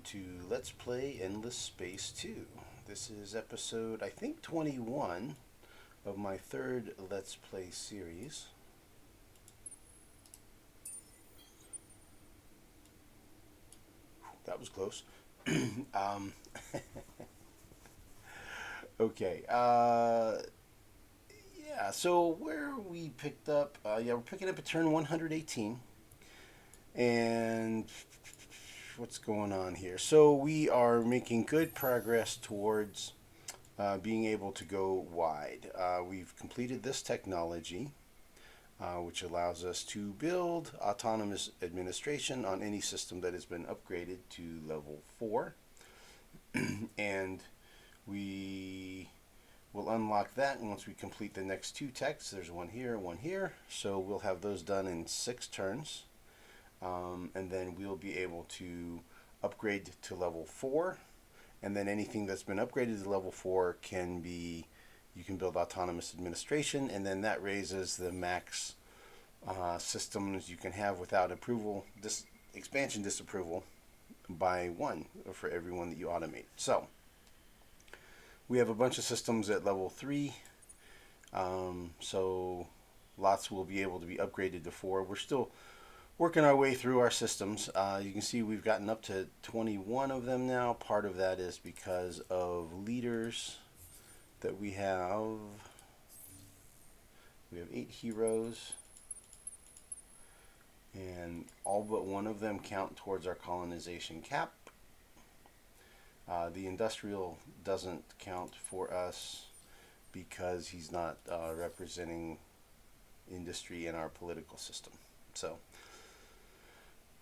to Let's Play Endless Space 2. This is episode, I think, 21 of my third Let's Play series. That was close. Okay. Yeah, so where we picked up, we're picking up at turn 118. And what's going on here? So we are making good progress towards being able to go wide. We've completed this technology, which allows us to build autonomous administration on any system that has been upgraded to level 4. And we will unlock that once we complete the next two techs. There's one here, one here. So we'll have those done in 6 turns. And then we'll be able to upgrade to level 4, and then anything that's been upgraded to level 4 can be, you can build autonomous administration, and then that raises the max systems you can have without approval, expansion disapproval, by 1 for every one that you automate. So we have a bunch of systems at level 3, so lots will be able to be upgraded to 4. We're still working our way through our systems. You can see we've gotten up to 21 of them now. Part of that is because of leaders that we have. We have 8 heroes, and all but one of them count towards our colonization cap. The industrial doesn't count for us because he's not representing industry in our political system. So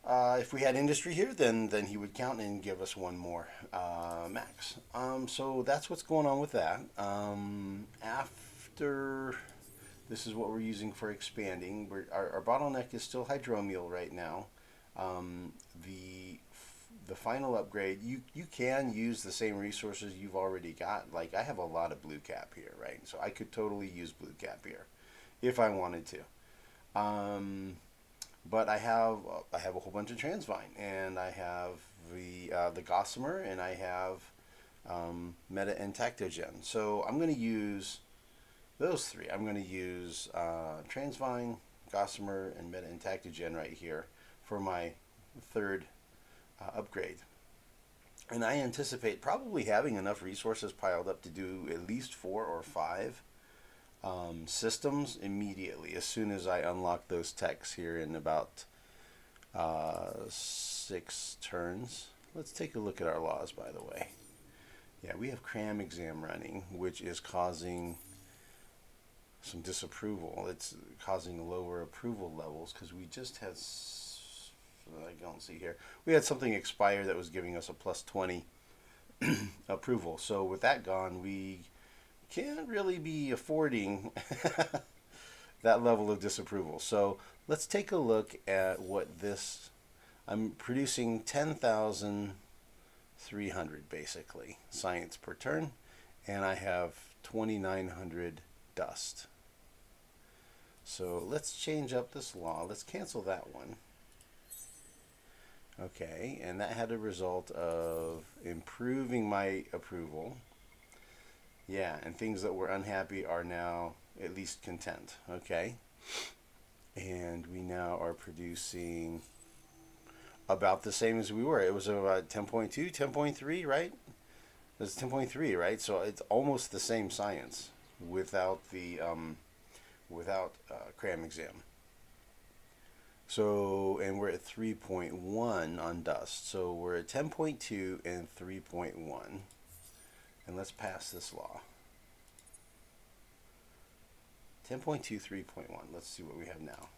if we had industry here, then he would count and give us 1 more max. So that's what's going on with that. After this is what we're using for expanding. Our bottleneck is still hydromial right now. The final upgrade, you can use the same resources you've already got. Like, I have a lot of blue cap here, right? So I could totally use blue cap here if I wanted to. But I have a whole bunch of Transvine, and I have the Gossamer, and I have Meta and Tactogen. So I'm going to use those 3. I'm going to use Transvine, Gossamer, and Meta and Tactogen right here for my third upgrade. And I anticipate probably having enough resources piled up to do at least 4 or 5 systems immediately as soon as I unlock those techs here in about 6 turns. Let's take a look at our laws, by the way. Yeah, we have cram exam running, which is causing some disapproval. It's causing lower approval levels because we just had, I don't see here, we had something expire that was giving us a plus 20 approval. So with that gone, we can't really be affording that level of disapproval. So let's take a look at what this, I'm producing 10,300 basically science per turn, and I have 2,900 dust. So let's change up this law. Let's cancel that one. Okay, and that had a result of improving my approval. Yeah, and things that were unhappy are now at least content. Okay, and we now are producing about the same as we were. It was about 10.2, 10.3, right? It's 10.3, right? So it's almost the same science without the cram exam. So, and we're at 3.1 on dust. So we're at 10.2 and 3.1. And let's pass this law. 10.2, 3.1. Let's see what we have now.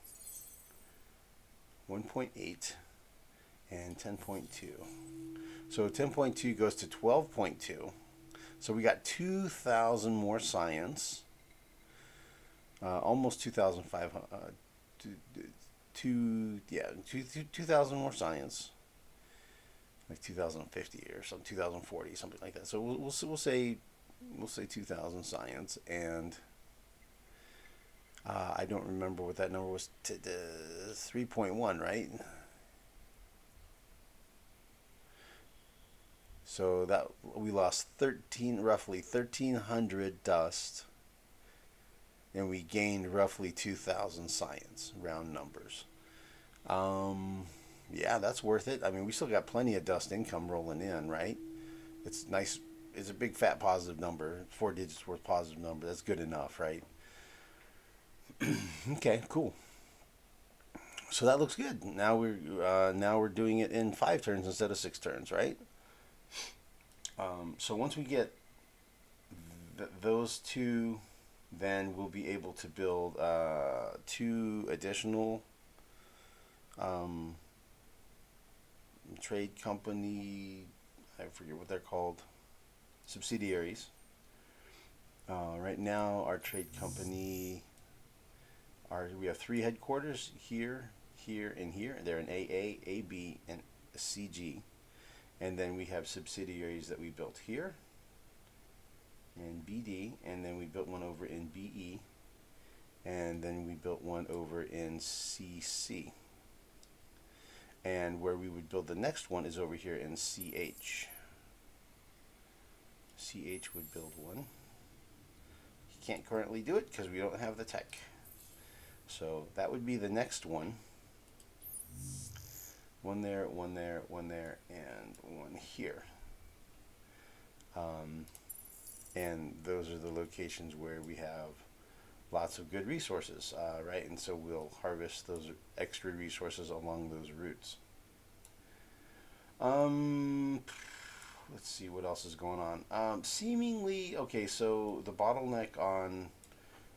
1.8 and 10.2. So 10.2 goes to 12.2. So we got 2,000 more science. Almost 2,500. 2,000 more science. Like 2050 or some 2040, something like that. So we'll say 2,000 science, and I don't remember what that number was. 3.1, right? So that we lost roughly 1,300 dust, and we gained roughly 2,000 science, round numbers. Um, yeah, that's worth it. I mean, we still got plenty of dust income rolling in, right? It's nice. It's a big fat positive number. 4 digits worth positive number. That's good enough, right? Okay, cool. So that looks good. Now we're doing it in 5 turns instead of 6 turns, right? So once we get those two, then we'll be able to build two additional um, trade company. I forget what they're called. Subsidiaries. Right now, our trade company, we have 3 headquarters here, here, and here. They're in AA, AB, and CG. And then we have subsidiaries that we built here in BD, and then we built one over in BE, and then we built one over in CC. And where we would build the next one is over here in CH. CH would build one. He can't currently do it because we don't have the tech. So that would be the next one. One there, one there, one there, and one here. And those are the locations where we have lots of good resources, right? And so we'll harvest those extra resources along those routes. Let's see what else is going on. Seemingly, okay, so the bottleneck on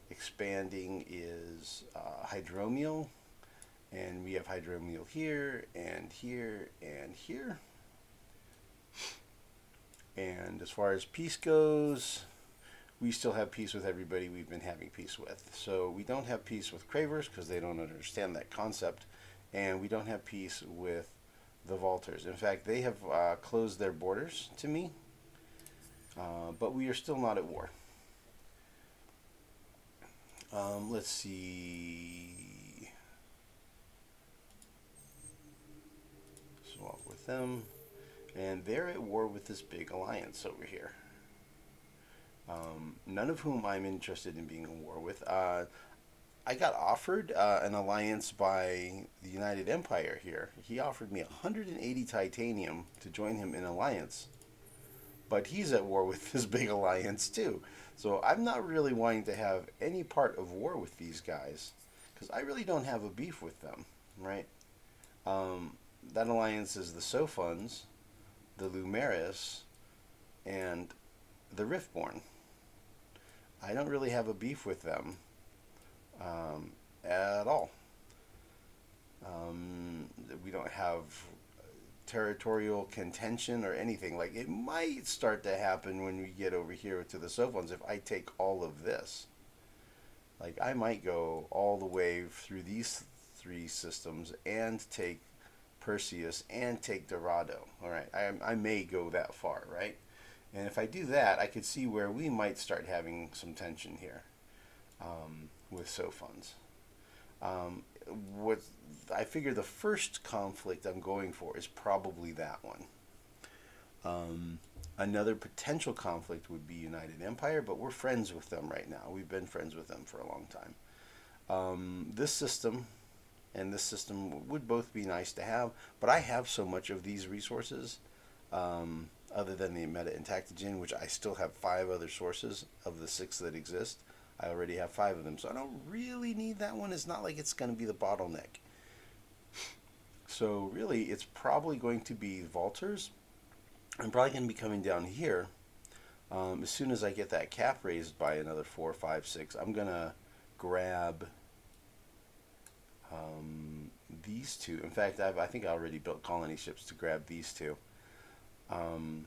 expanding is hydromial, and we have hydromial here, and here, and here. And as far as peace goes, we still have peace with everybody we've been having peace with. So we don't have peace with cravers because they don't understand that concept, and we don't have peace with the vaulters. In fact, they have closed their borders to me, but we are still not at war. Let's see. Swap with them. And they're at war with this big alliance over here. None of whom I'm interested in being at war with. I got offered an alliance by the United Empire here. He offered me 180 titanium to join him in alliance. But he's at war with this big alliance too. So I'm not really wanting to have any part of war with these guys because I really don't have a beef with them, right? That alliance is the Sophons, the Lumeris, and the Riftborn. I don't really have a beef with them at all. We don't have territorial contention or anything. Like, it might start to happen when we get over here to the Sophons if I take all of this. Like, I might go all the way through these 3 systems and take Perseus and take Dorado. All right, I may go that far, right? And if I do that, I could see where we might start having some tension here with Sophons. What I figure the first conflict I'm going for is probably that one. Another potential conflict would be United Empire, but we're friends with them right now. We've been friends with them for a long time. This system and this system would both be nice to have, but I have so much of these resources, other than the meta intactogen, which I still have 5 other sources of the 6 that exist. I already have 5 of them, so I don't really need that one. It's not like it's going to be the bottleneck. So really, it's probably going to be vaulters. I'm probably going to be coming down here. As soon as I get that cap raised by another 4, 5, 6, I'm going to grab these 2. In fact, I think I already built colony ships to grab these 2. And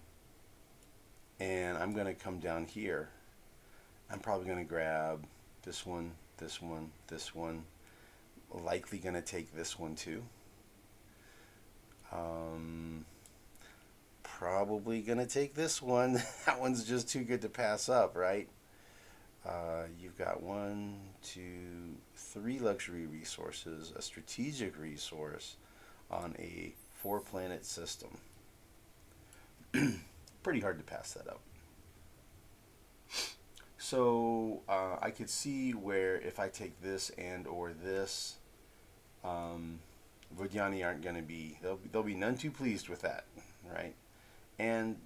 I'm going to come down here. I'm probably going to grab this one, this one, this one. Likely going to take this one too. Probably going to take this one. That one's just too good to pass up, right? You've got 1, 2, 3 luxury resources, a strategic resource on a 4-planet system. pretty hard to pass that up. So I could see where if I take this and or this, Vodyani aren't going to be, they'll be none too pleased with that, right? And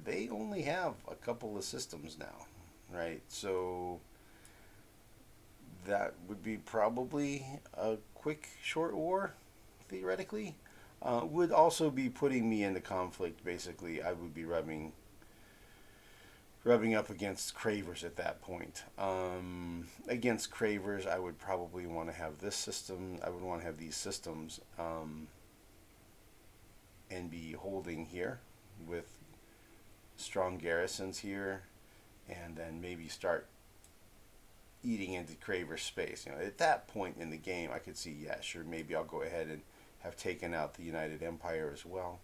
they only have a couple of systems now, right? So that would be probably a quick short war, theoretically. Would also be putting me into conflict. Basically, I would be rubbing up against Cravers at that point. Against Cravers, I would probably want to have this system. I would want to have these systems and be holding here with strong garrisons here, and then maybe start eating into Craver's space. You know, at that point in the game, I could see, yeah, sure, maybe I'll go ahead and have taken out the United Empire as well,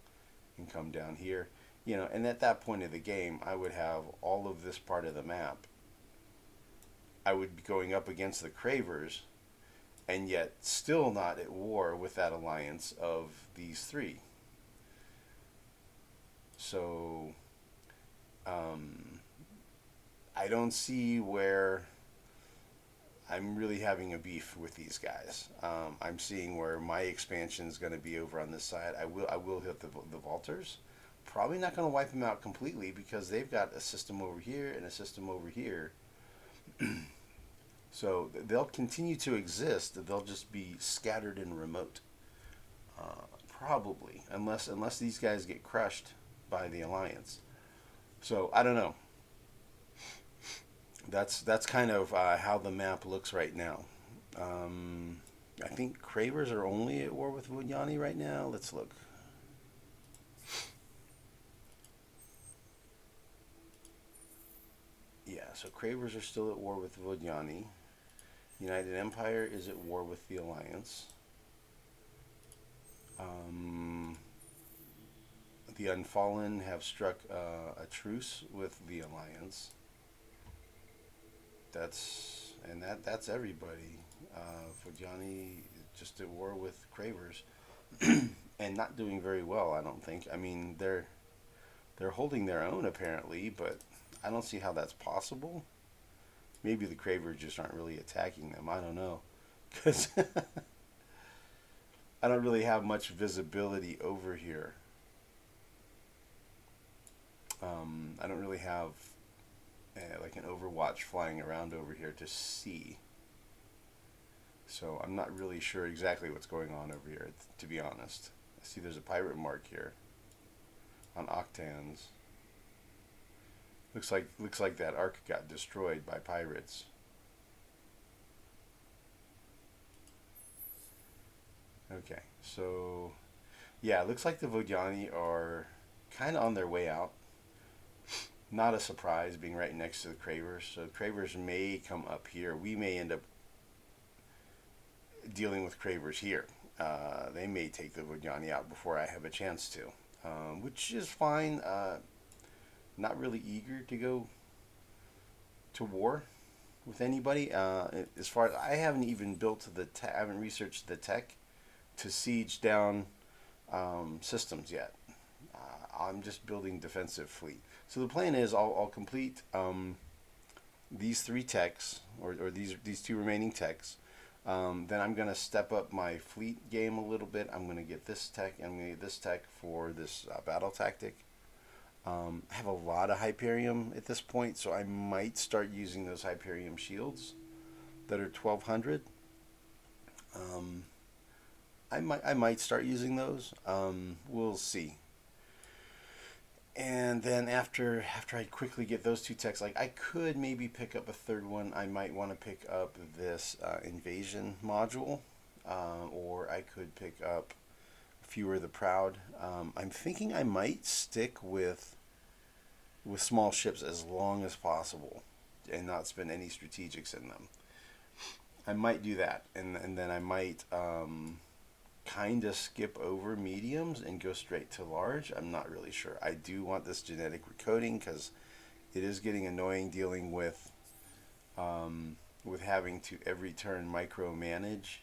and come down here. You know, and at that point of the game, I would have all of this part of the map. I would be going up against the Cravers, and yet still not at war with that alliance of these three. So, I don't see where I'm really having a beef with these guys. I'm seeing where my expansion is going to be over on this side. I will hit the Vaulters. Probably not going to wipe them out completely because they've got a system over here and a system over here. So they'll continue to exist. They'll just be scattered and remote. Probably, unless these guys get crushed by the Alliance. So I don't know. That's kind of how the map looks right now. I think Cravers are only at war with Vodyani right now. Let's look. Yeah, so Cravers are still at war with Vodyani. United Empire is at war with the Alliance. The Unfallen have struck a truce with the Alliance. That's everybody. Vodyani just at war with Cravers, and not doing very well. I don't think. I mean, they're holding their own apparently, but I don't see how that's possible. Maybe the Cravers just aren't really attacking them. I don't know, because I don't really have much visibility over here. I don't really have like an Overwatch flying around over here to see. So I'm not really sure exactly what's going on over here, to be honest. I see there's a pirate mark here on Octans. Looks like that arc got destroyed by pirates. Okay, so yeah, it looks like the Vodyani are kind of on their way out. Not a surprise being right next to the Cravers. So Cravers may come up here. We may end up dealing with Cravers here. They may take the Vodyani out before I have a chance to, which is fine. Not really eager to go to war with anybody. As far as I haven't even built I haven't researched the tech to siege down systems yet. I'm just building defensive fleet. So the plan is I'll complete these three techs or these two remaining techs. Then I'm going to step up my fleet game a little bit. I'm going to get this tech. I'm going to get this tech for this battle tactic. I have a lot of Hyperium at this point, so I might start using those Hyperium shields that are 1200. I might start using those. We'll see. And then after I quickly get those two techs, like I could maybe pick up a third one. I might want to pick up this invasion module, or I could pick up Fewer the Proud. I'm thinking I might stick with small ships as long as possible, and not spend any strategics in them. I might do that, and then I might kind of skip over mediums and go straight to large. I'm not really sure. I do want this genetic recoding because it is getting annoying dealing with having to every turn micromanage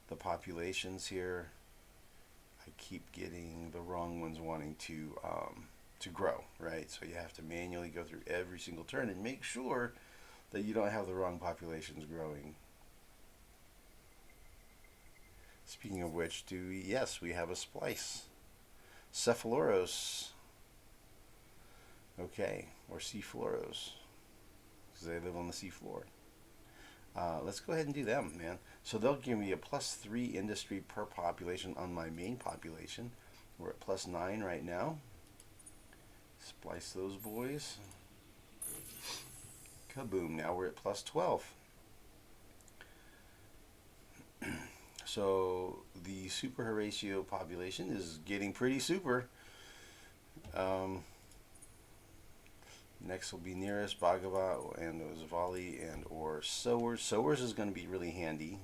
the populations here. I keep getting the wrong ones wanting to to grow, right? So you have to manually go through every single turn and make sure that you don't have the wrong populations growing. Speaking of which, yes, we have a splice. Cephaloros. Okay, or seafloros, because they live on the seafloor. Let's go ahead and do them, man. So they'll give me a +3 industry per population on my main population. We're at +9 right now. Splice those boys. Kaboom, now we're at +12. So the super Horatio population is getting pretty super. Next will be nearest Bhagava and Zavali and or Sowers. Sowers is going to be really handy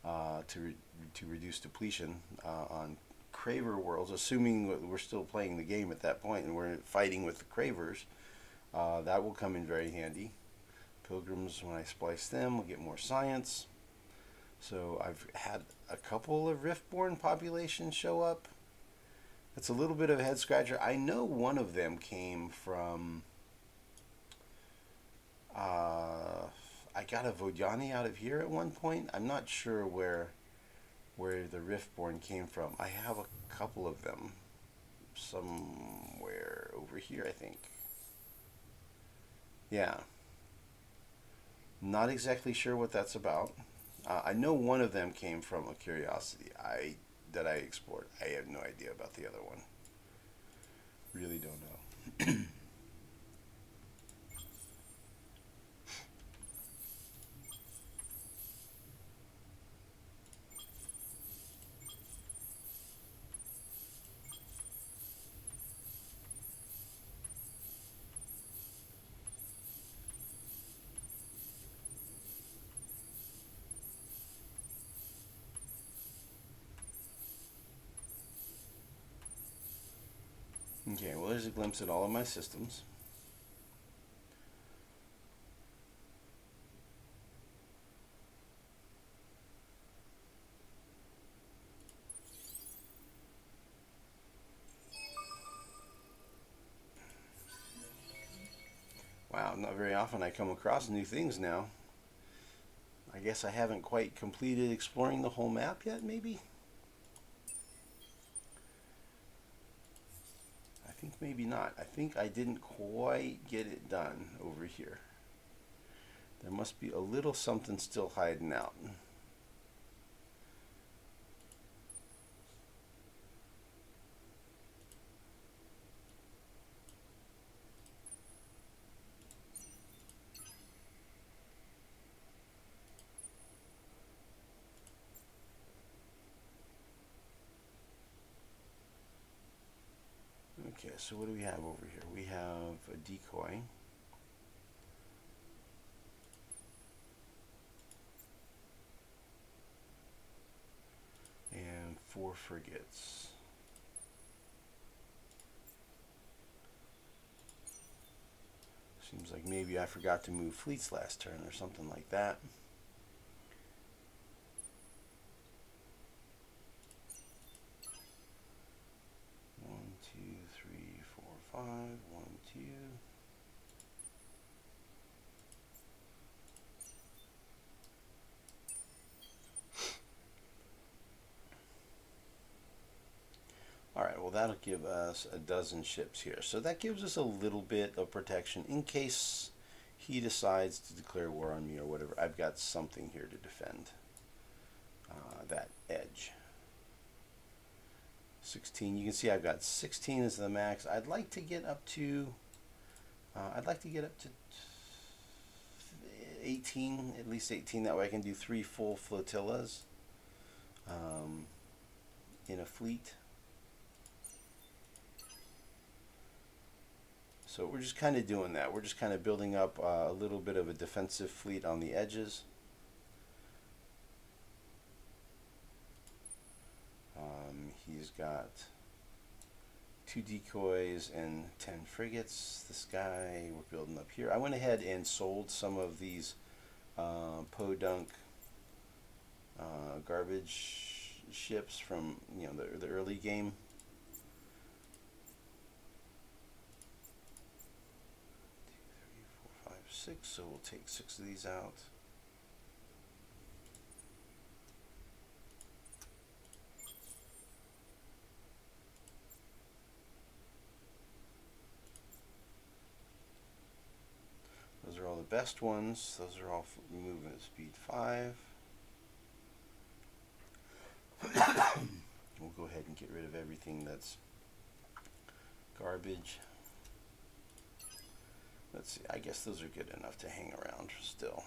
to reduce depletion on Craver worlds, assuming we're still playing the game at that point and we're fighting with the Cravers. That will come in very handy. Pilgrims, when I splice them, will get more science. So I've had a couple of Riftborn populations show up. It's a little bit of a head scratcher. I know one of them came from... I got a Vodani out of here at one point. I'm not sure where the Riftborn came from. I have a couple of them somewhere over here, I think. Yeah. Not exactly sure what that's about. I know one of them came from a curiosity that I explored. I have no idea about the other one. Really don't know. Okay, well, there's a glimpse at all of my systems. Wow, not very often I come across new things now. I guess I haven't quite completed exploring the whole map yet, maybe? I think maybe not. I think I didn't quite get it done over here. There must be a little something still hiding out. Okay, so what do we have over here? We have a decoy. And 4 frigates. Seems like maybe I forgot to move fleets last turn or something like that. One, two, three, four, five. 1, 2. Alright, well that'll give us a dozen ships here. So that gives us a little bit of protection in case he decides to declare war on me or whatever. I've got something here to defend that edge. 16, you can see I've got 16 as the max. I'd like to get up to 18, at least 18. That way I can do 3 full flotillas in a fleet. So we're just kind of doing that. We're just kind of building up a little bit of a defensive fleet on the edges. He's got 2 decoys and 10 frigates. This guy we're building up here. I went ahead and sold some of these podunk garbage ships from the early game. 6, so we'll take 6 of these out. Those are all the best ones. Those are all movement speed 5. We'll go ahead and get rid of everything that's garbage. Let's see, I guess those are good enough to hang around still.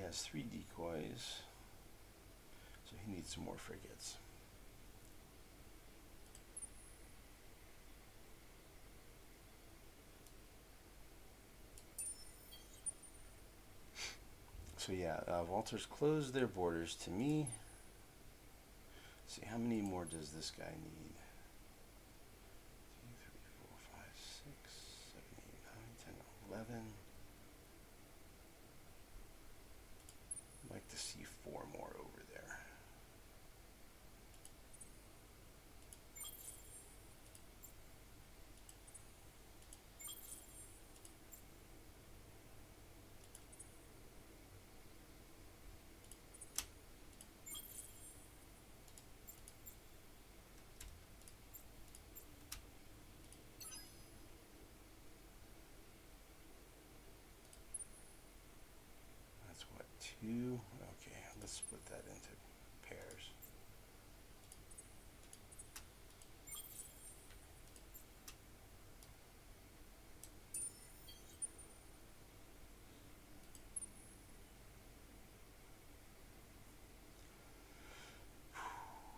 Has 3 decoys, so he needs some more frigates. So yeah, Walters closed their borders to me. Let's see, how many more does this guy need? 2, 3, 4, 5, 6, 7, 8, 9, 10, 11. I'd like to see 4 more over there. That's what, 2? Okay, let's split that into pairs.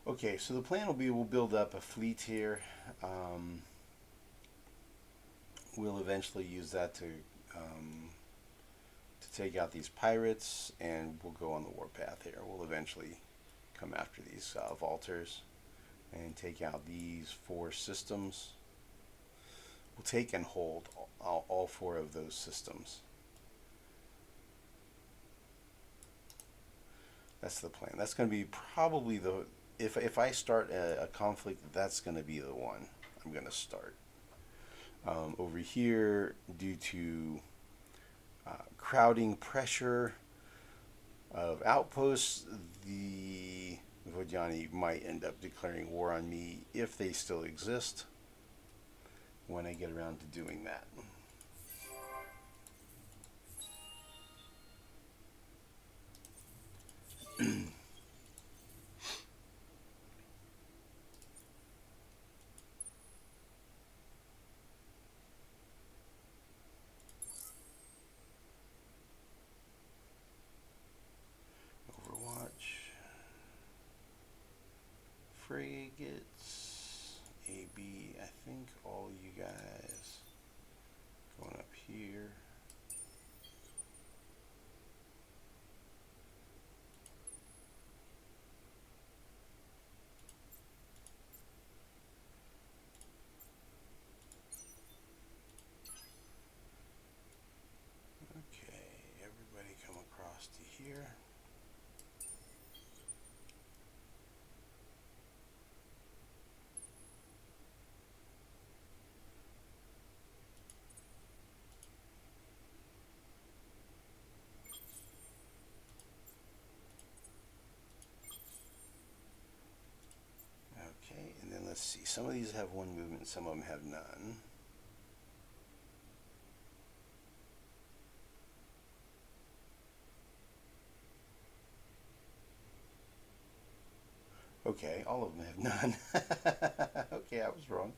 Okay, so the plan will be we'll build up a fleet here. We'll eventually use that to take out these pirates, and we'll go on the warpath here. We'll eventually come after these vaulters and take out these 4 systems. We'll take and hold all 4 of those systems. That's the plan. That's going to be probably the, if I start a conflict, that's going to be the one I'm going to start. Over here, due to crowding pressure of outposts, the Vodjani might end up declaring war on me if they still exist when I get around to doing that. Frigates, AB, I think all you guys going up here. Okay, everybody come across to here. Okay, and then let's see. Some of these have 1 movement, some of them have none. Okay, all of them have none. Okay, I was wrong.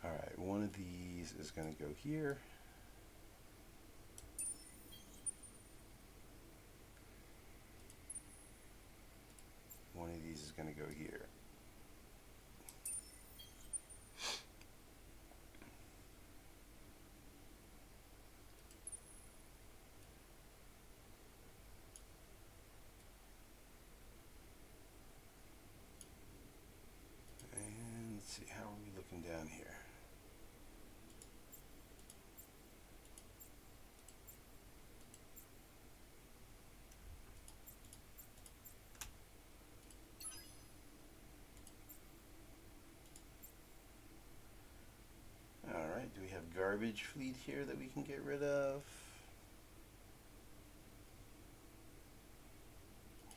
Alright, one of these is going to go here. One of these is going to go here. garbage fleet here that we can get rid of.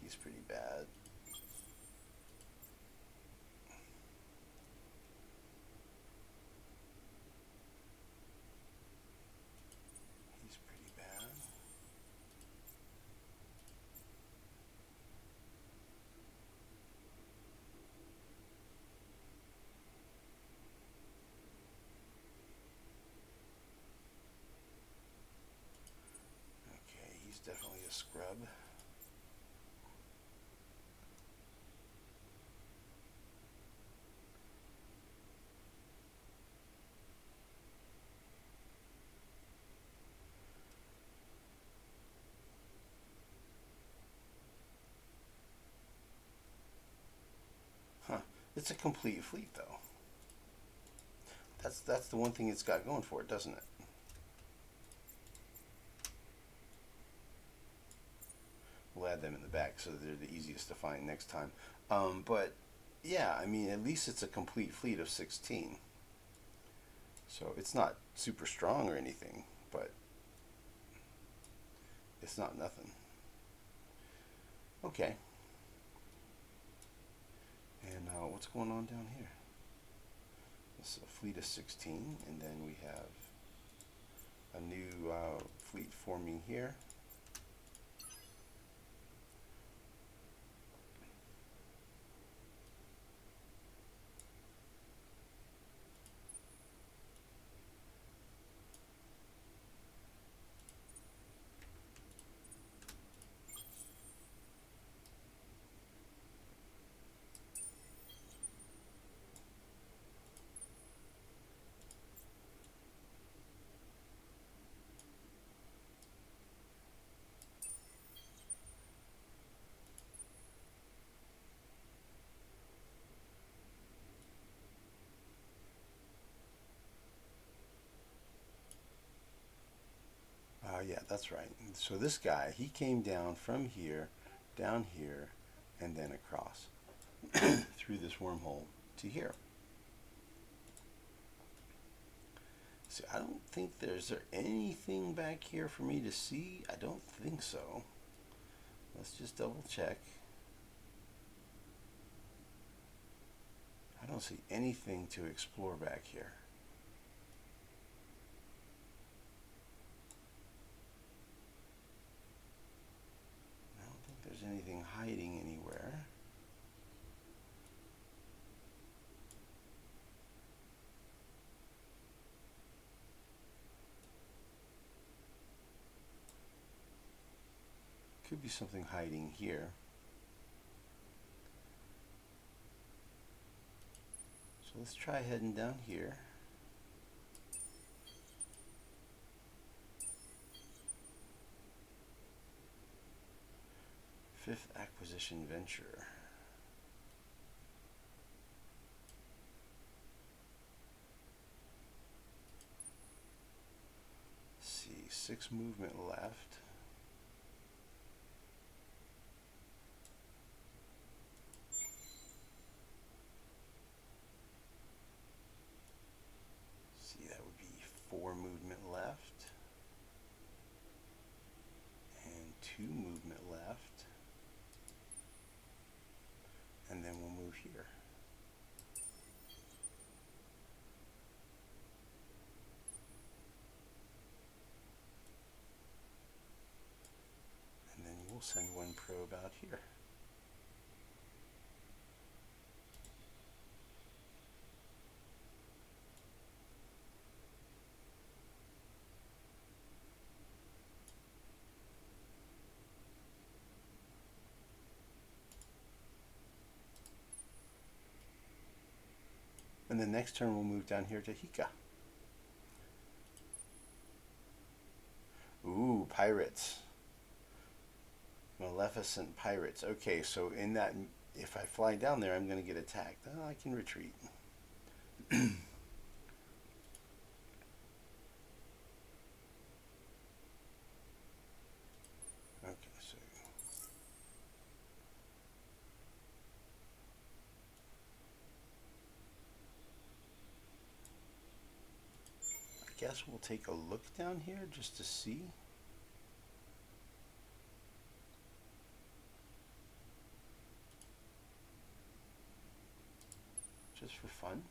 He's pretty bad. He's pretty bad. Okay, he's definitely a scrub. Huh. It's a complete fleet, though. That's the one thing it's got going for it, doesn't it? We'll add them in the back so they're the easiest to find next time. But yeah, I mean, at least it's a complete fleet of 16. So it's not super strong or anything, but it's not nothing. Okay. And what's going on down here? This is a fleet of 16, and then we have a new fleet forming here. Yeah, that's right. So this guy, he came down from here, down here, and then across through this wormhole to here. See, I don't think is there anything back here for me to see? I don't think so. Let's just double check. I don't see anything to explore back here. I don't think there's anything hiding anywhere. Could be something hiding here. So let's try heading down here. Fifth acquisition venture. Let's see, 6 movement left. See, that would be 4 movement left. And 2 movement left. And then we'll move here. And then we'll send 1 probe out here. And the next turn we'll move down here to Hika. Ooh, pirates. Maleficent pirates. Okay, so in that, if I fly down there, I'm going to get attacked. Oh, I can retreat. Okay, so I guess guess we'll take a look down here just to see. Just for fun.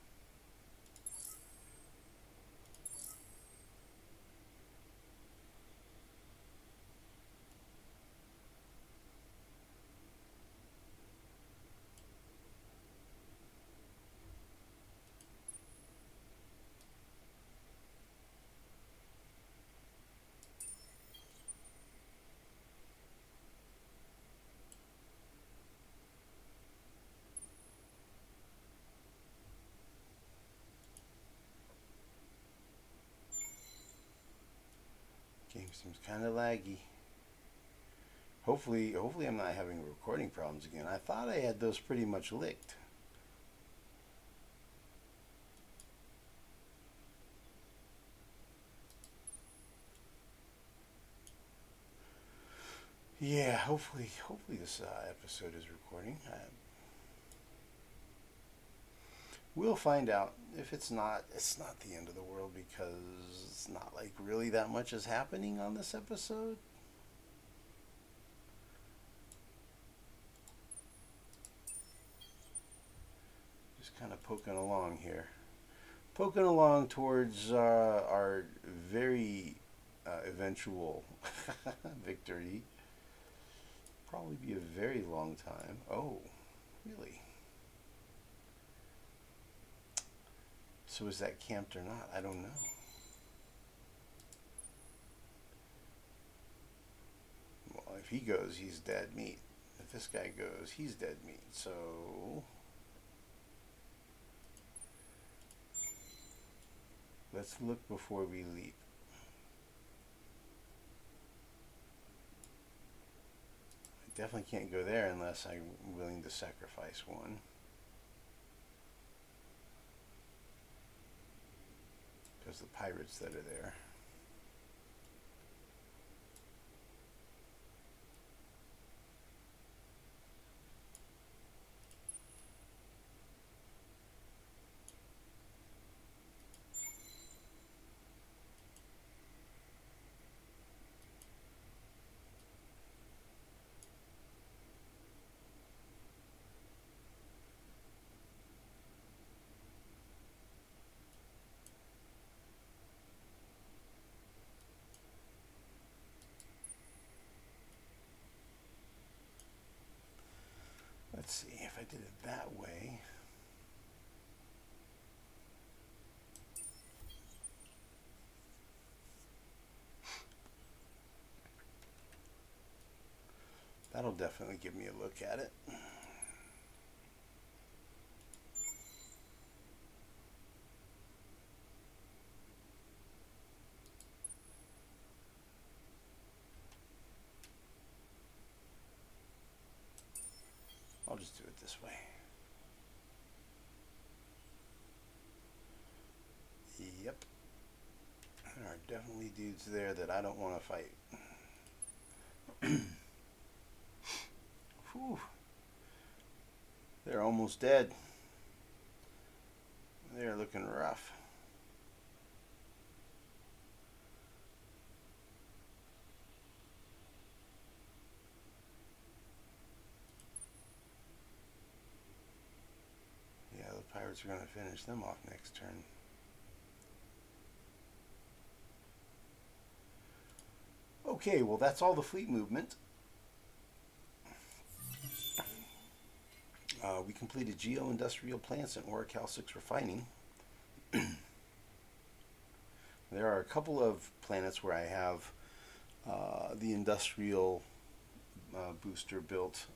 Game seems kind of laggy. Hopefully I'm not having recording problems again. I thought I had those pretty much licked. Yeah, hopefully this episode is recording. We'll find out. If it's not the end of the world, because it's not like really that much is happening on this episode. Just kind of poking along here. Poking along towards our very eventual victory. Probably be a very long time. Oh, really? So is that camped or not? I don't know. Well, if he goes, he's dead meat. If this guy goes, he's dead meat. So let's look before we leap. I definitely can't go there unless I'm willing to sacrifice one. Because the pirates that are there. Let's see if I did it that way. That'll definitely give me a look at it. I'll just do it this way. Yep. There are definitely dudes there that I don't want to fight. Whew. They're almost dead. They're looking rough. Yeah, the pirates are going to finish them off next turn. Okay, well that's all the fleet movement. We completed geo-industrial plants and orichalcics refining. There are a couple of planets where I have the industrial booster built.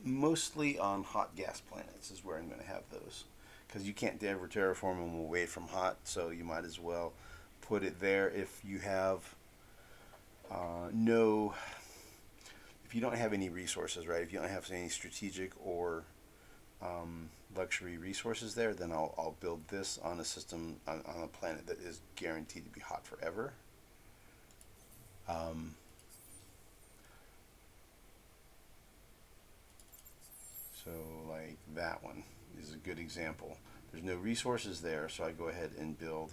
Mostly on hot gas planets is where I'm going to have those. Because you can't ever terraform them away from hot, so you might as well put it there if you have if you don't have any resources, right? If you don't have any strategic or luxury resources there, then I'll build this on a system on a planet that is guaranteed to be hot forever. So like that one is a good example. There's no resources there, so I go ahead and build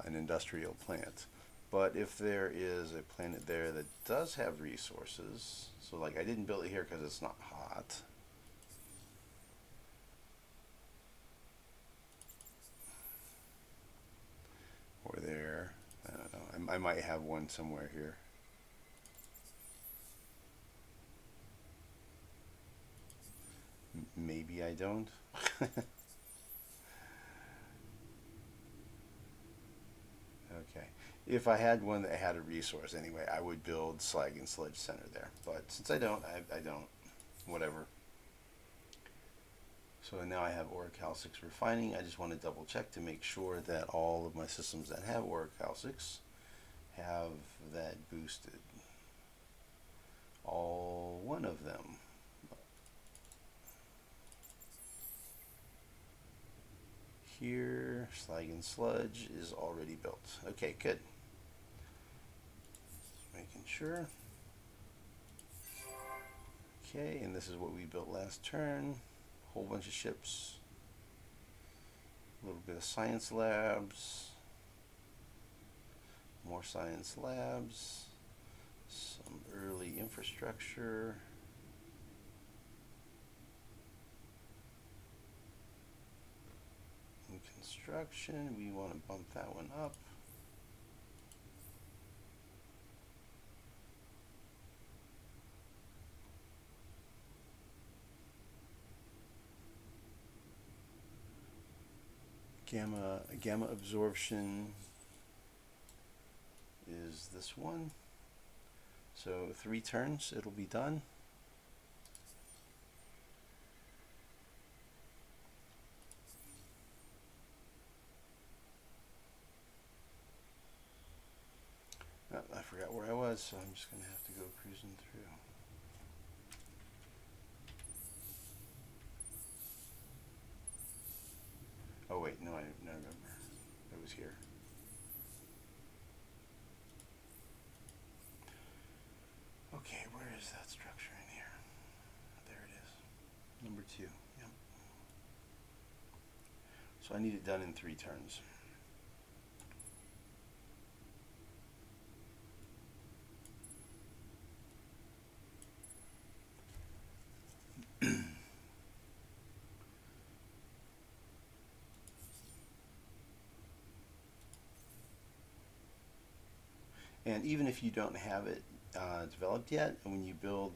an industrial plant. But if there is a planet there that does have resources, so like I didn't build it here because it's not hot. Or there, I don't know, I might have one somewhere here. Maybe I don't. Okay. If I had one that had a resource anyway, I would build Slag and Sludge Center there. But since I don't, I don't. Whatever. So now I have orichalcics refining. I just want to double check to make sure that all of my systems that have orichalcics have that boosted. All one of them. Here, Slag and Sludge is already built. Okay, good. Making sure. Okay, and this is what we built last turn. Whole bunch of ships. A little bit of science labs. More science labs. Some early infrastructure. In construction, we want to bump that one up. Gamma absorption is this one. So 3 turns, it'll be done. Oh, I forgot where I was, so I'm just going to have to go cruising through. Oh wait, no, I remember. It was here. Okay, where is that structure in here? There it is. Number 2. Yep. So I need it done in 3 turns. And even if you don't have it developed yet, and when you build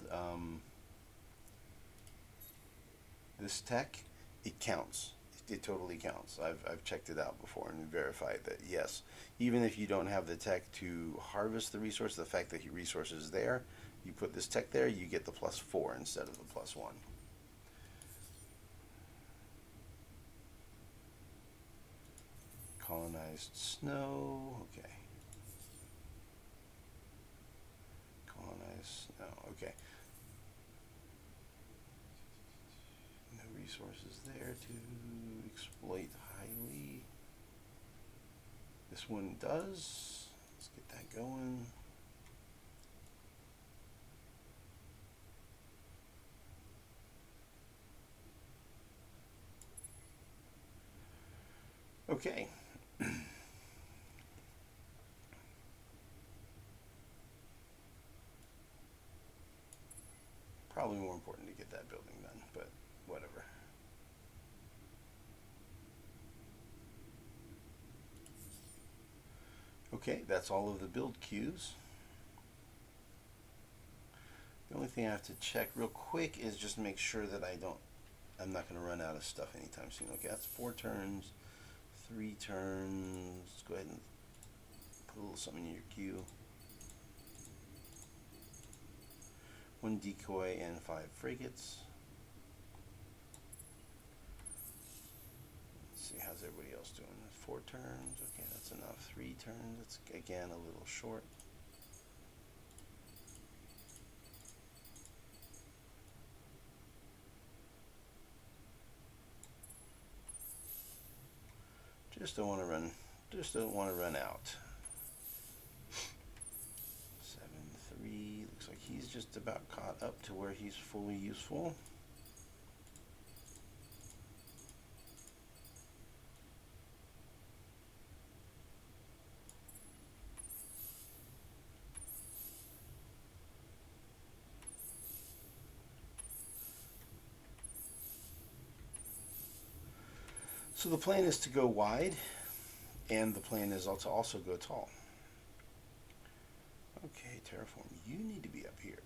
this tech, it counts. It totally counts. I've checked it out before and verified that yes, even if you don't have the tech to harvest the resource, the fact that your resource is there, you put this tech there, you get the +4 instead of the +1. Colonized snow, okay. Colonized snow, okay. No resources there to exploit highly. This one does. Let's get that going. Okay. Probably more important to get that building done, but whatever. Okay, that's all of the build queues. The only thing I have to check real quick is just make sure that I'm not going to run out of stuff anytime soon. Okay, that's 4 turns, 3 turns. Let's go ahead and put a little something in your queue. 1 decoy and 5 frigates. Let's see, how's everybody else doing? 4 turns, okay, that's enough. 3 turns, that's again a little short. Just don't want to run out. 7-3, looks like he's just about caught up to where he's fully useful. So the plan is to go wide, and the plan is to also go tall. Okay, terraform, you need to be up here.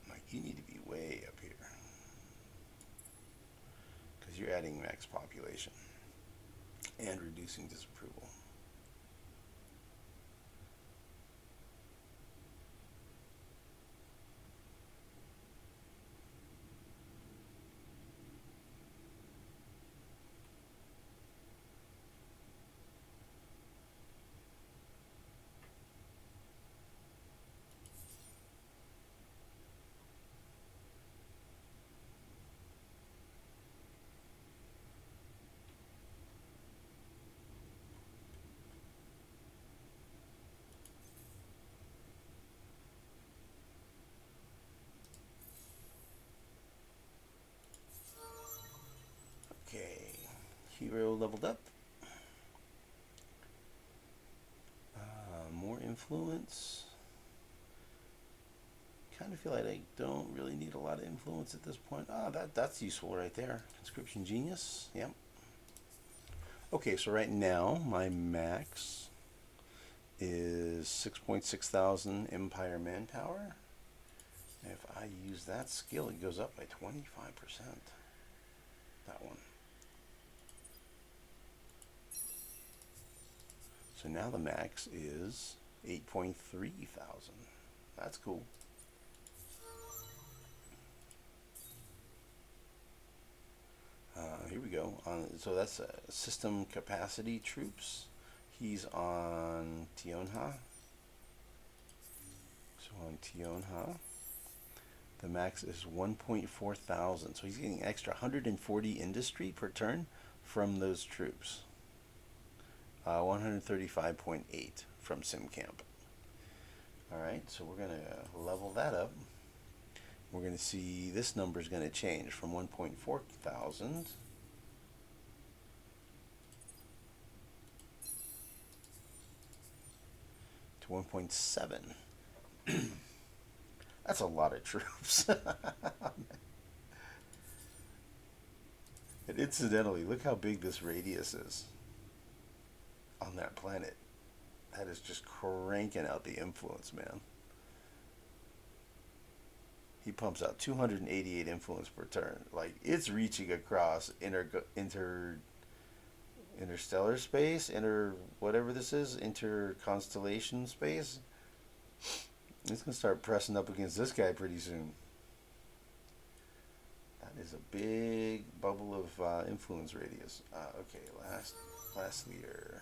Like, you need to be way up here. Because you're adding max population and reducing disapproval. Okay, hero leveled up. More influence. Kind of feel like I don't really need a lot of influence at this point. That's useful right there. Conscription genius. Yep. Okay, so right now my max is 6.6 thousand empire manpower. And if I use that skill, it goes up by 25%. That one. So now the max is 8.3 thousand. That's cool. Here we go. So that's system capacity troops. He's on Tionha. So on Tionha, the max is 1.4 thousand. So he's getting extra 140 industry per turn from those troops. 135.8 from SimCamp. Alright, so we're going to level that up. We're going to see this number is going to change from 1.4 thousand to 1.7. That's a lot of troops. And incidentally, look how big this radius is on that planet. That is just cranking out the influence, man. He pumps out 288 influence per turn. Like, it's reaching across interstellar space, whatever this is, interconstellation space. It's gonna start pressing up against this guy pretty soon. That is a big bubble of influence radius. Okay, last leader.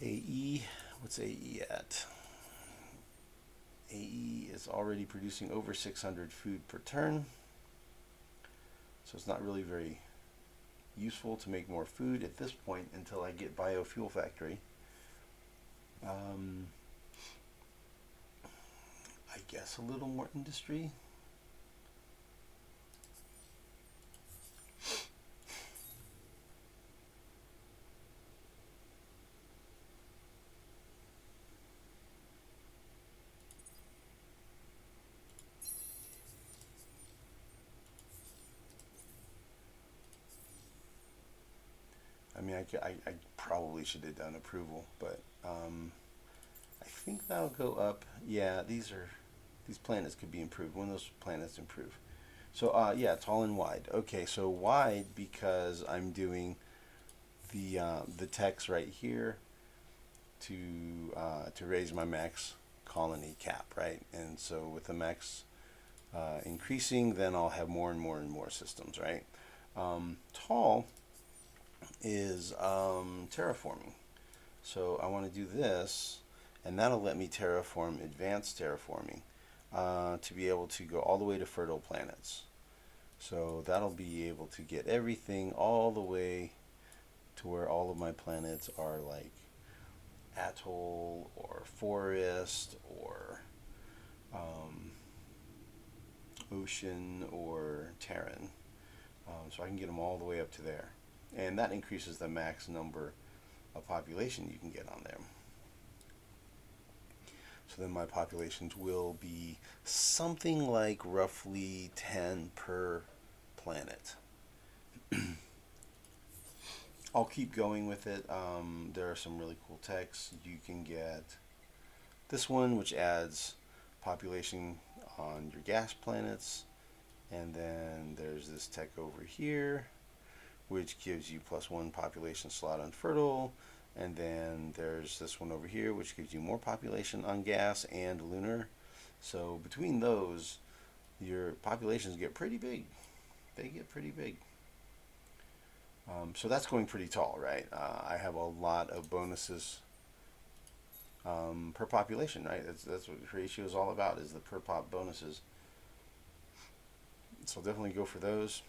AE, what's AE at? AE is already producing over 600 food per turn. So it's not really very useful to make more food at this point until I get biofuel factory. I guess a little more industry. I mean, I probably should have done approval, but I think that'll go up. Yeah, these planets could be improved. When those planets improve. So yeah, tall and wide. Okay, so wide because I'm doing the text right here to raise my max colony cap, right? And so with the max increasing, then I'll have more and more and more systems, right? Tall is terraforming. So I want to do this, and that'll let me terraform advanced terraforming to be able to go all the way to fertile planets. So that'll be able to get everything all the way to where all of my planets are like atoll or forest or ocean or Terran. So I can get them all the way up to there. and that increases the max number of population you can get on there. So then my populations will be something like roughly 10 per planet. I'll keep going with it. There are some really cool techs. You can get this one, which adds population on your gas planets. And then there's this tech over here, which gives you +1 population slot on fertile. And then there's this one over here, which gives you more population on gas and lunar. So between those, your populations get pretty big. They get pretty big. So that's going pretty tall, right? I have a lot of bonuses per population, right? That's what Horatio is all about, is the per pop bonuses. So definitely go for those.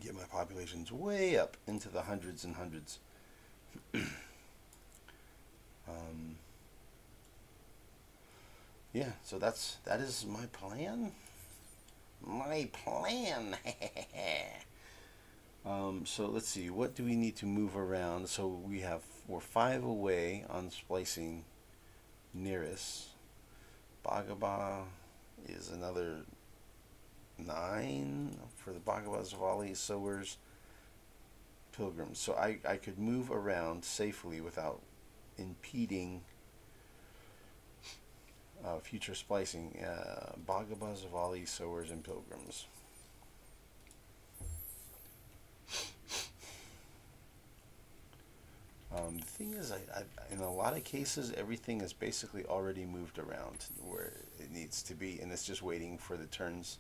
Get my populations way up into the hundreds and hundreds. Yeah, so that is my plan. My plan. So let's see, what do we need to move around? So we're 5 away on splicing nearest. Bhagaba is another 9 for the Bhagaba Zavali sowers pilgrims. So I could move around safely without impeding future splicing. Bhagaba Zavali sowers and pilgrims. The thing is, I in a lot of cases, everything is basically already moved around where it needs to be, and it's just waiting for the turns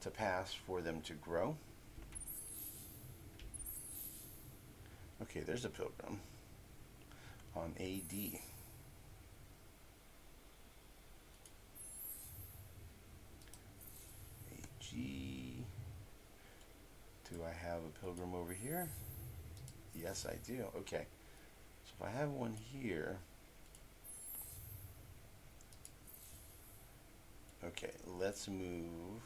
to pass for them to grow. Okay, there's a pilgrim on AD. AG. Do I have a pilgrim over here? Yes, I do. Okay. So if I have one here, okay, let's move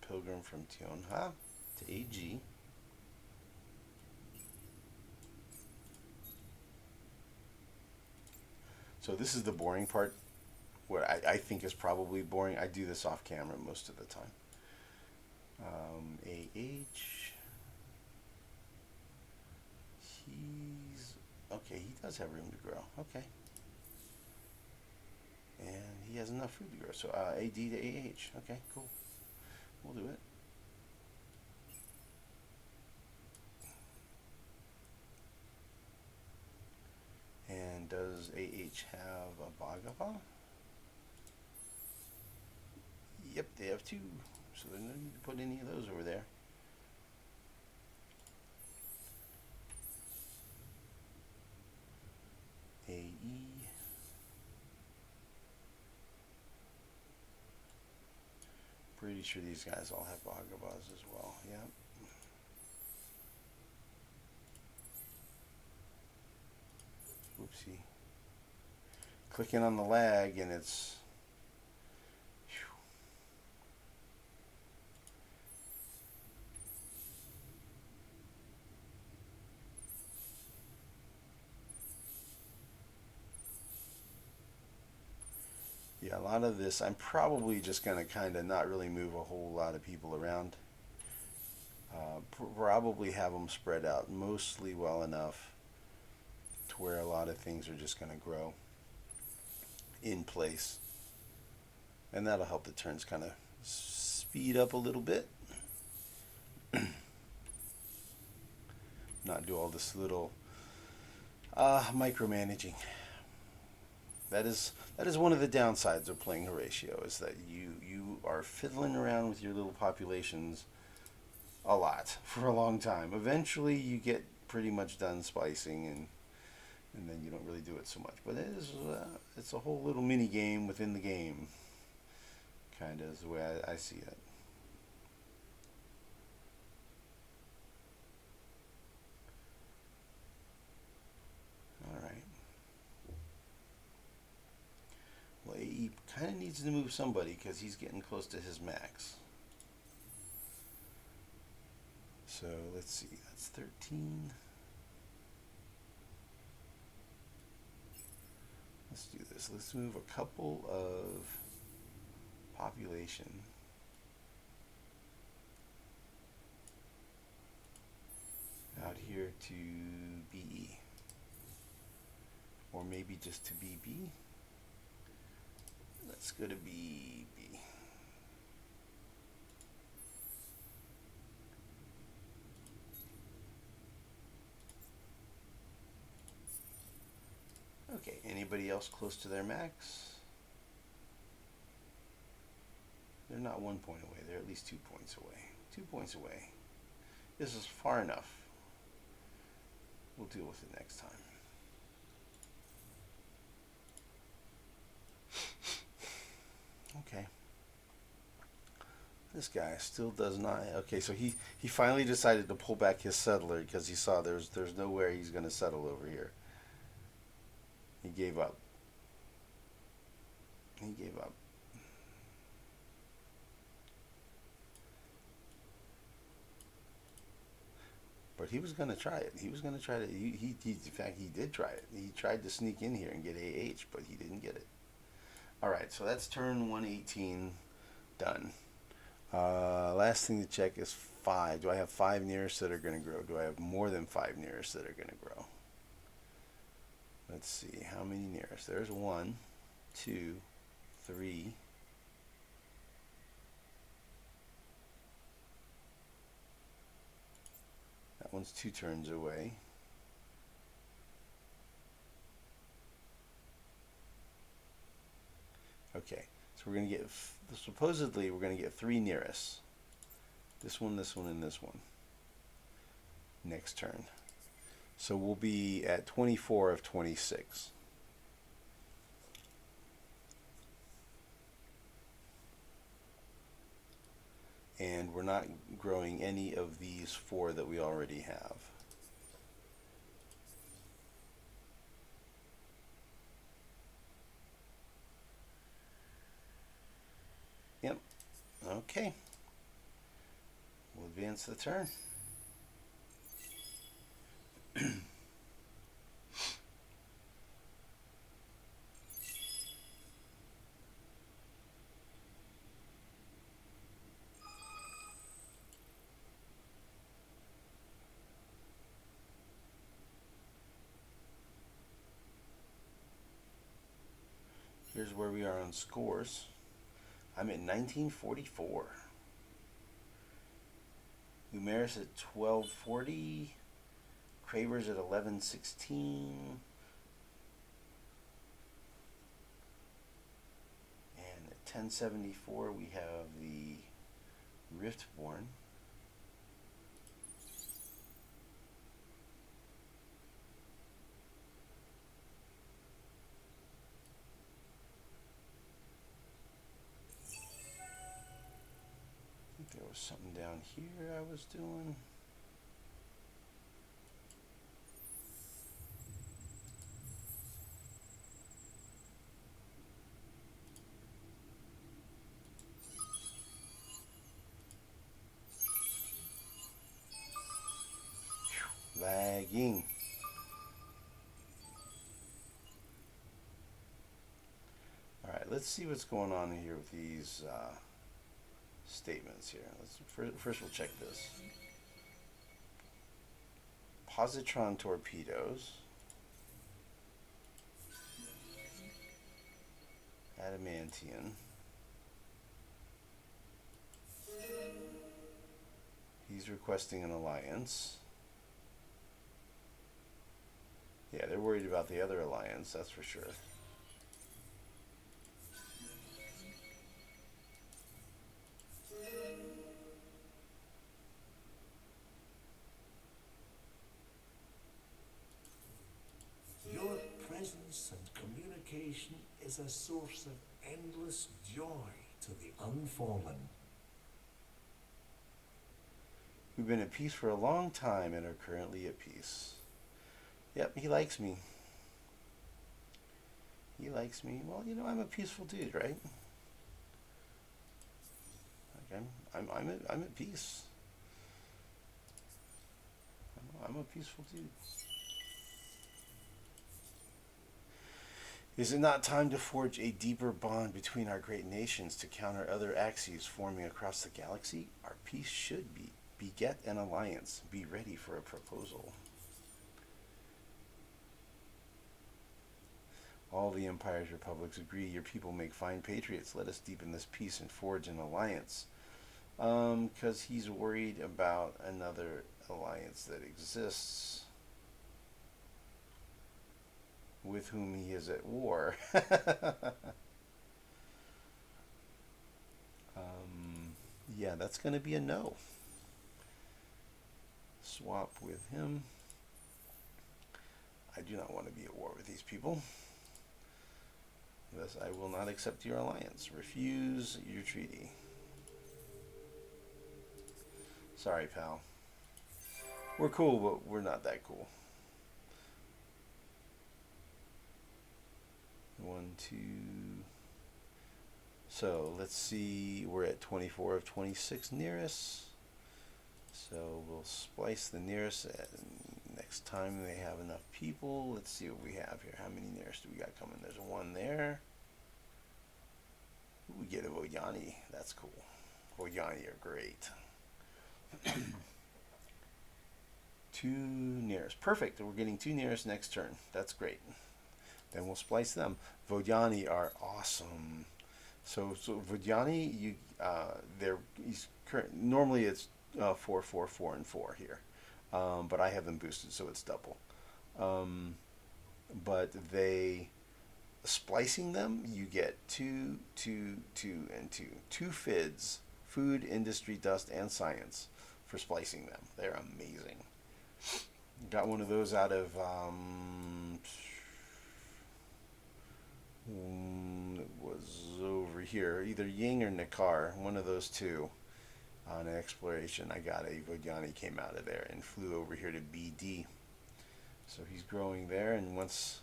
pilgrim from Tionha to AG. So this is the boring part, what I think is probably boring. I do this off camera most of the time. AH. He's okay. He does have room to grow. Okay, and he has enough food to grow. So AD to AH. Okay, cool. We'll do it. And does AH have a Bhagava? Yep, they have 2. So there's no need to put any of those over there. AE. Pretty sure these guys all have Bhagavas as well. Yeah. Whoopsie. Clicking on the lag and it's... Yeah, a lot of this, I'm probably just going to kind of not really move a whole lot of people around. Probably have them spread out mostly well enough to where a lot of things are just going to grow in place. And that'll help the turns kind of speed up a little bit. Not do all this little micromanaging. That is one of the downsides of playing Horatio, is that you are fiddling around with your little populations a lot for a long time. Eventually you get pretty much done splicing, and then you don't really do it so much. But it's a whole little mini game within the game, kind of is the way I see it. Alright. Well, he kind of needs to move somebody because he's getting close to his max. So let's see, that's 13. Let's do this. Let's move a couple of population out here to BE. Or maybe just to BB. Let's go to BB. Okay, anybody else close to their max? They're not 1 point away, they're at least 2 points away. 2 points away. This is far enough. We'll deal with it next time. Okay. This guy still does not. Okay, so he finally decided to pull back his settler because he saw there's nowhere he's going to settle over here. He gave up. He gave up. But he was going to try it. He was going to try to. In fact, he did try it. He tried to sneak in here and get AH, but he didn't get it. All right, so that's turn 118 done. Last thing to check is 5. Do I have 5 nearest that are going to grow? Do I have more than 5 nearest that are going to grow? Let's see, how many nearest? There's 1, 2, 3. That one's 2 turns away. Okay, so we're going to get, supposedly we're going to get 3 nearest. This one, and this one. Next turn. So we'll be at 24 of 26. And we're not growing any of these 4 that we already have. Yep. Okay. We'll advance the turn. Here's where we are on scores. I'm at 1944. Lumeris at 1240. Craver's at 1116. And at 1074 we have the Riftborn. There was something down here I was doing. Lagging. All right, let's see what's going on here with these statements here. First we'll check this. Positron torpedoes. Adamantium. He's requesting an alliance. Yeah, they're worried about the other alliance, that's for sure. Your presence and communication is a source of endless joy to the unfallen. We've been at peace for a long time and are currently at peace. Yep, he likes me. He likes me. Well, you know, I'm a peaceful dude, right? Okay, I'm at peace. I'm a peaceful dude. Is it not time to forge a deeper bond between our great nations to counter other axes forming across the galaxy? Our peace should beget an alliance. Be ready for a proposal. All the Empire's republics agree. Your people make fine patriots. Let us deepen this peace and forge an alliance. Because he's worried about another alliance that exists with whom he is at war. Yeah, that's going to be a no. Swap with him. I do not want to be at war with these people. Thus, I will not accept your alliance. Refuse your treaty. Sorry, pal. We're cool, but we're not that cool. 1, 2. So let's see. We're at 24 of 26 nearest. So we'll splice the nearest. Next time they have enough people. Let's see what we have here. How many nearest do we got coming? There's one there. Ooh, we get a Voyani. That's cool. Voyani are great. 2 nearest. Perfect. We're getting 2 nearest next turn. That's great. Then we'll splice them. Voyani are awesome. So Voyani, normally it's 4, 4, 4, and 4 here, but I have them boosted, so it's double. But splicing them, you get 2, 2, 2, and 2. 2 FIDs, food, industry, dust, and science for splicing them. They're amazing. Got one of those out of it was over here, either Ying or Nakar, one of those two. On an exploration, I got a Vodyani came out of there and flew over here to BD. So he's growing there, and once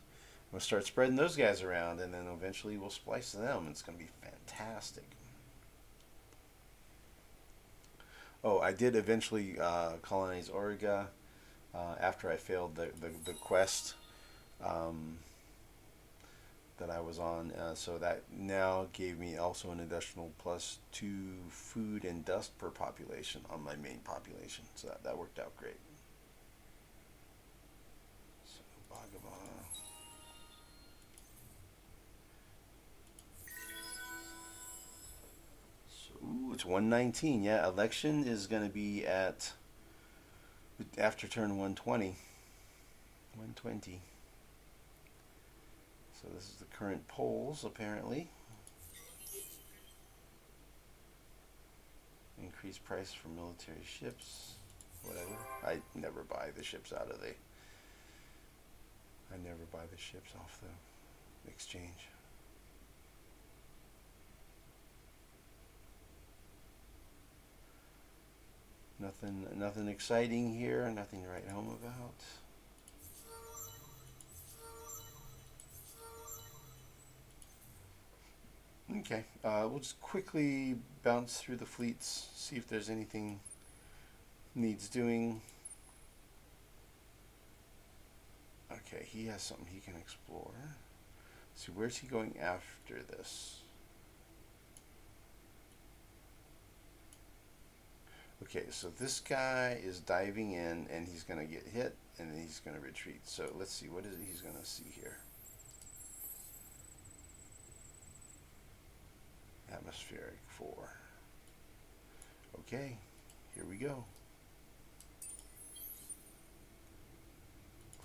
we'll start spreading those guys around, and then eventually we'll splice them. It's going to be fantastic. Oh, I did eventually colonize Origa after I failed the quest that I was on. So that now gave me also an additional +2 food and dust per population on my main population. So that worked out great. So Bhagava. Ooh, it's 119. Yeah, election is going to be at after turn 120. 120. So this is the current polls, apparently. Increased price for military ships. Whatever. I never buy the ships out of I never buy the ships off the exchange. Nothing exciting here. Nothing to write home about. Okay, we'll just quickly bounce through the fleets, see if there's anything needs doing. Okay, he has something he can explore. Let's see, where's he going after this? Okay, so this guy is diving in, and he's going to get hit, and then he's going to retreat. So let's see, what is it he's going to see here? Atmospheric 4. Okay, here we go.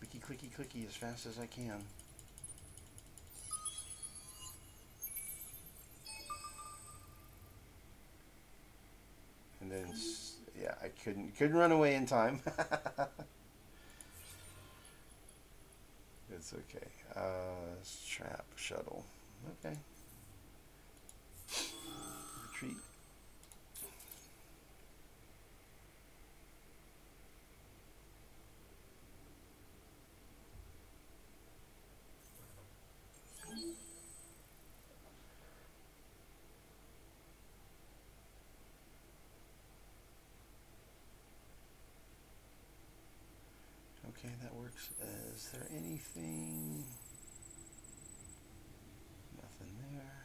Clicky, clicky, clicky as fast as I can. And then, yeah, I couldn't run away in time. It's okay. Trap shuttle. Okay. Retreat. Okay, that works. Is there anything? Nothing there.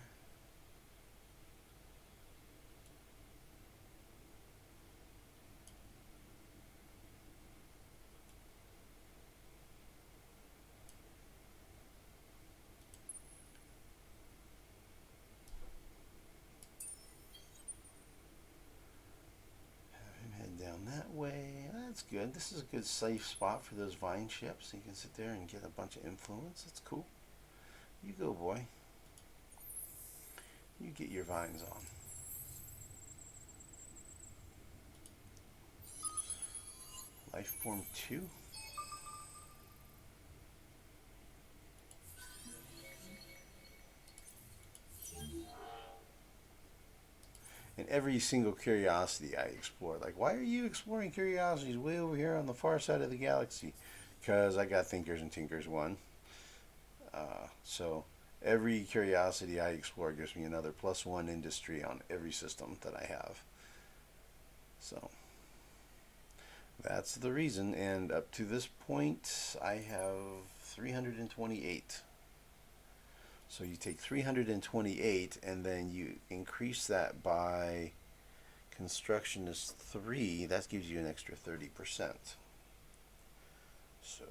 Head down that way. That's good. This is a good safe spot for those vine ships. You can sit there and get a bunch of influence. That's cool. You go, boy. You get your vines on. Life form 2. And every single curiosity I explore, like, why are you exploring curiosities way over here on the far side of the galaxy? Because I got Thinkers and Tinkers 1. So every curiosity I explore gives me another +1 industry on every system that I have. So that's the reason. And up to this point, I have 328. So you take 328 and then you increase that by constructionist 3. That gives you an extra 30%. So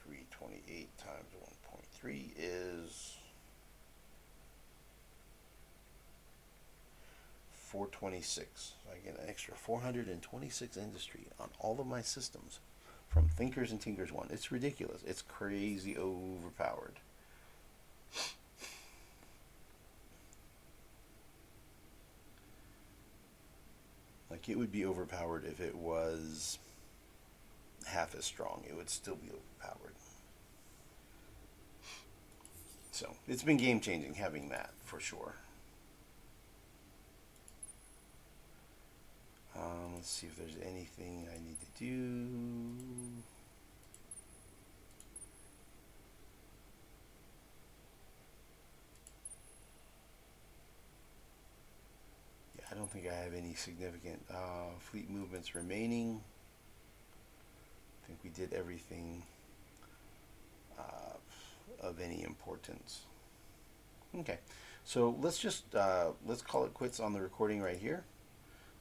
328 times 1.3 is 426. So I get an extra 426 industry on all of my systems from Thinkers and Tinkers 1. It's ridiculous. It's crazy overpowered. Like, it would be overpowered if it was half as strong. It would still be overpowered. So it's been game changing having that for sure. Let's see if there's anything I need to do. Yeah, I don't think I have any significant fleet movements remaining. I think we did everything of any importance. Okay, so let's just let's call it quits on the recording right here.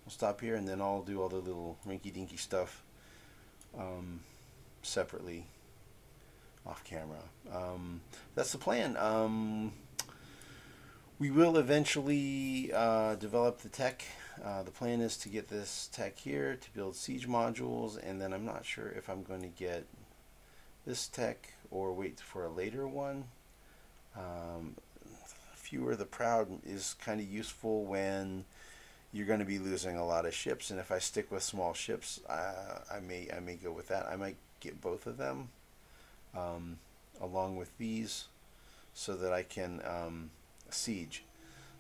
We'll stop here and then I'll do all the little rinky-dinky stuff separately off camera. That's the plan. We will eventually develop the tech. The plan is to get this tech here to build siege modules, and then I'm not sure if I'm going to get this tech or wait for a later one. Fewer the Proud is kind of useful when you're going to be losing a lot of ships, and if I stick with small ships, I may go with that. I might get both of them along with these so that I can siege.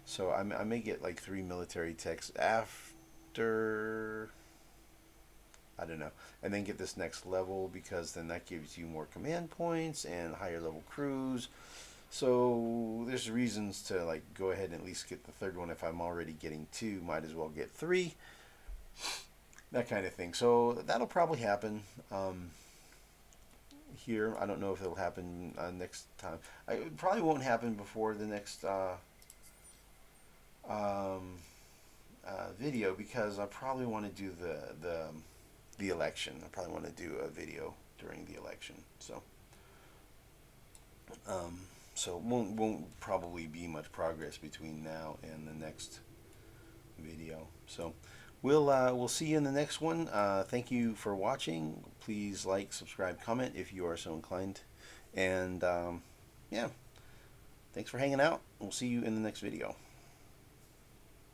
So I may get like 3 military techs after, I don't know, and then get this next level, because then that gives you more command points and higher level crews. So there's reasons to like go ahead and at least get the third one. If I'm already getting 2, might as well get 3. That kind of thing. So that'll probably happen here. I don't know if it'll happen next time. It probably won't happen before the next video, because I probably want to do the election. I probably want to do a video during the election. So won't probably be much progress between now and the next video. So we'll see you in the next one. Thank you for watching. Please like, subscribe, comment if you are so inclined. And yeah, thanks for hanging out. We'll see you in the next video.